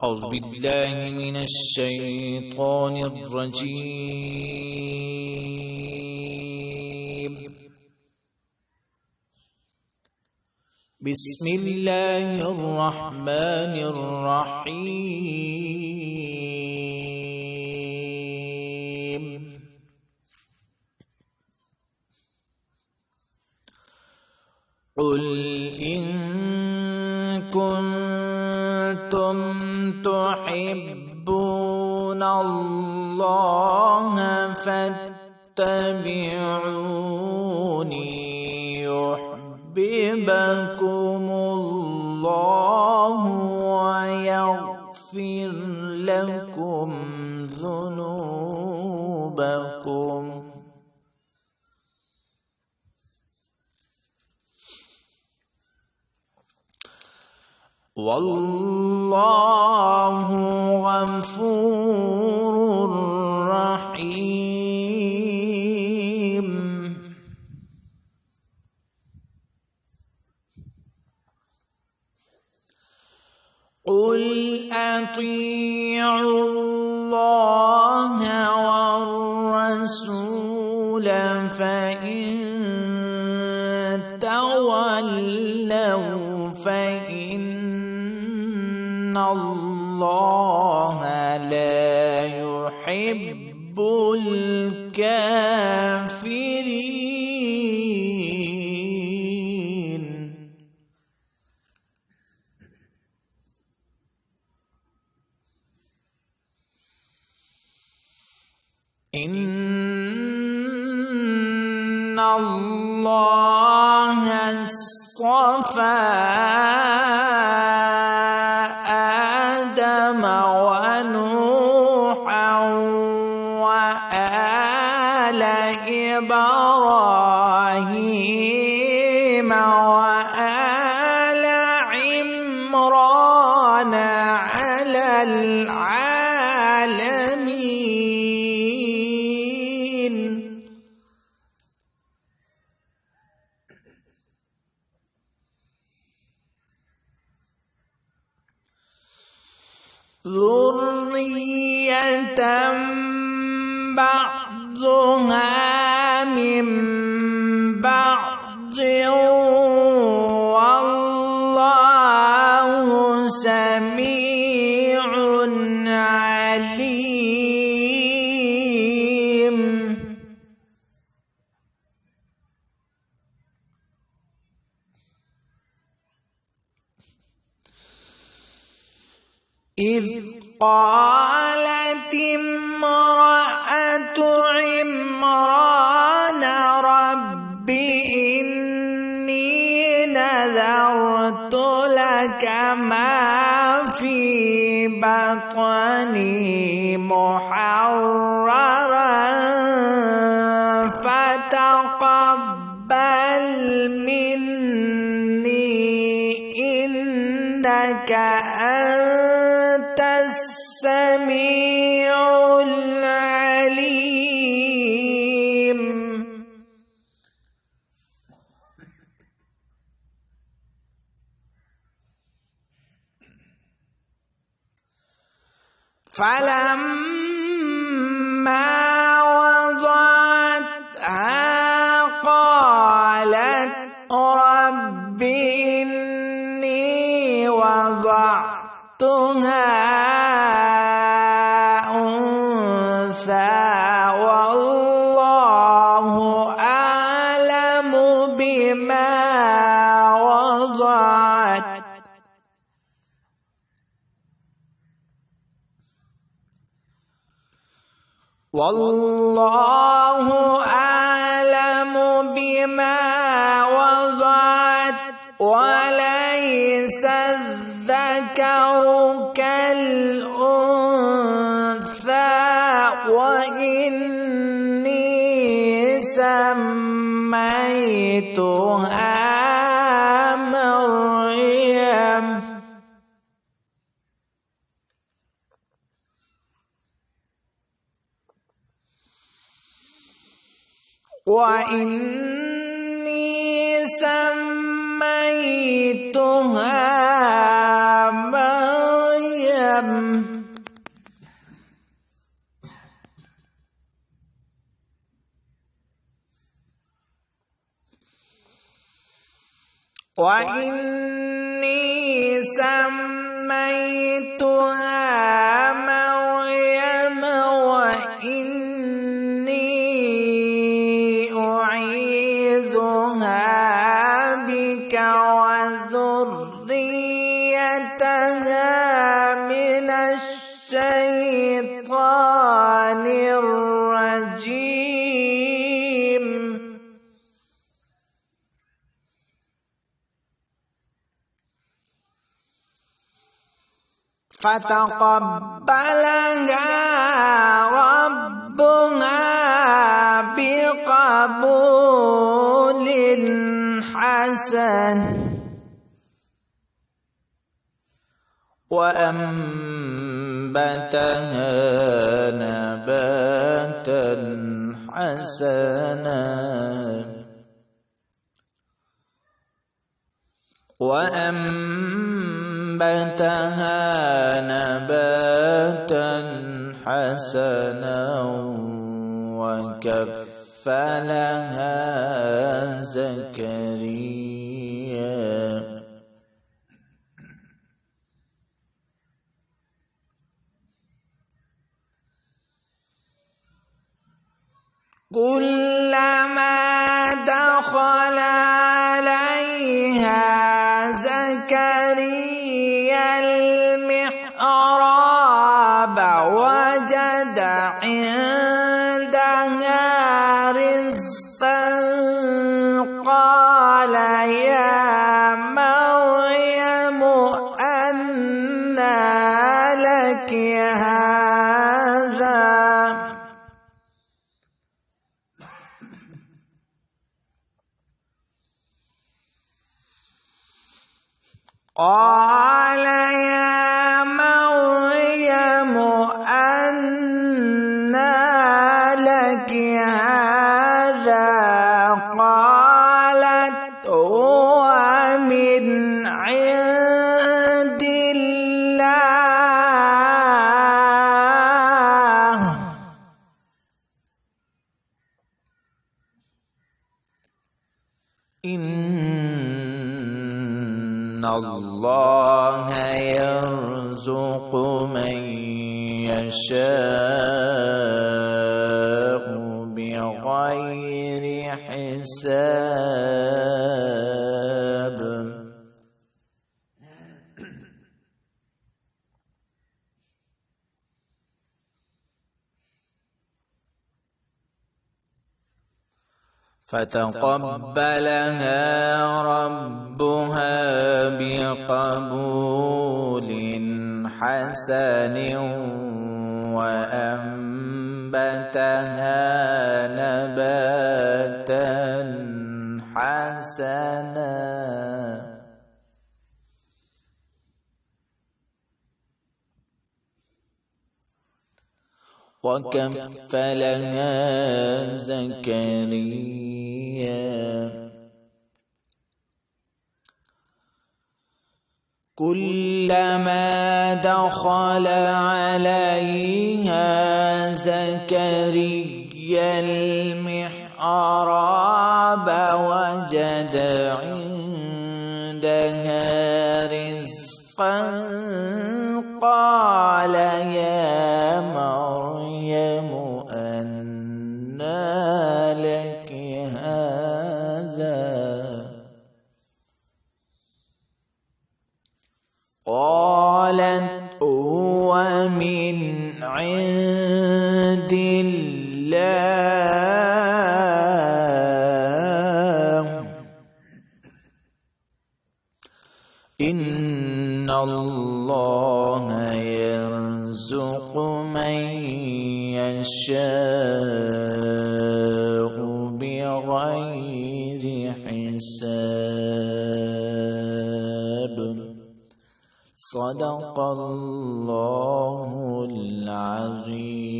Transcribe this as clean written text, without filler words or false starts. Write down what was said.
أعوذ بالله من الشيطان الرجيم. بسم الله الرحمن الرحيم. قل إن كنتم تحبون الله فاتبعوني يحببكم الله ويغفر لكم ذنوبكم. والله غفور رحيم. قل أطيعوا الله والرسول فإن تولوا فإن الله لا يحب الكافرين. إن الله اصطفى آدم ونوحا وآل إبراهيم وآل عمران على العالمين. ذرية بعضها من بعض والله سميع عليم. إذ قالت امرأة عمران رب إني نذرت لك ما في بطني محررا فتقبل مني إنك أنت السميع العليم. فلما وضعتها قالت رب إني وضعتها أنثى والله أعلم بما وضعت والله أعلم بما وضعت وليس الذكر كالأنثى وإني سميتها مريم وإني سميتها مريم وإني سميتها مريم وإني أعيذها بك وذريتها من الشيطان الرجيم. فتقبلها ربها بقبول حسن وأنبتها نباتا حسنا وكفلها زكريا. كلما دخل عليها زكريا المحراب وجد عندها رزقا قال يا مريم أنى لك هذا قال يا مريم أنى لك هذا قالت هو من عند الله إن الله يرزق من يشاء بغير حساب. فتقبلها ربها بقبول حسن وأنبتها نباتا حسنا وكفلها زكريا. كلما دخل عليها زكريا المحراب وجد عندها رزقا قال يا مريم أنى لك هذا قالت هو من عند الله إن الله يرزق من يشاء بغير حساب. صدق الله العظيم.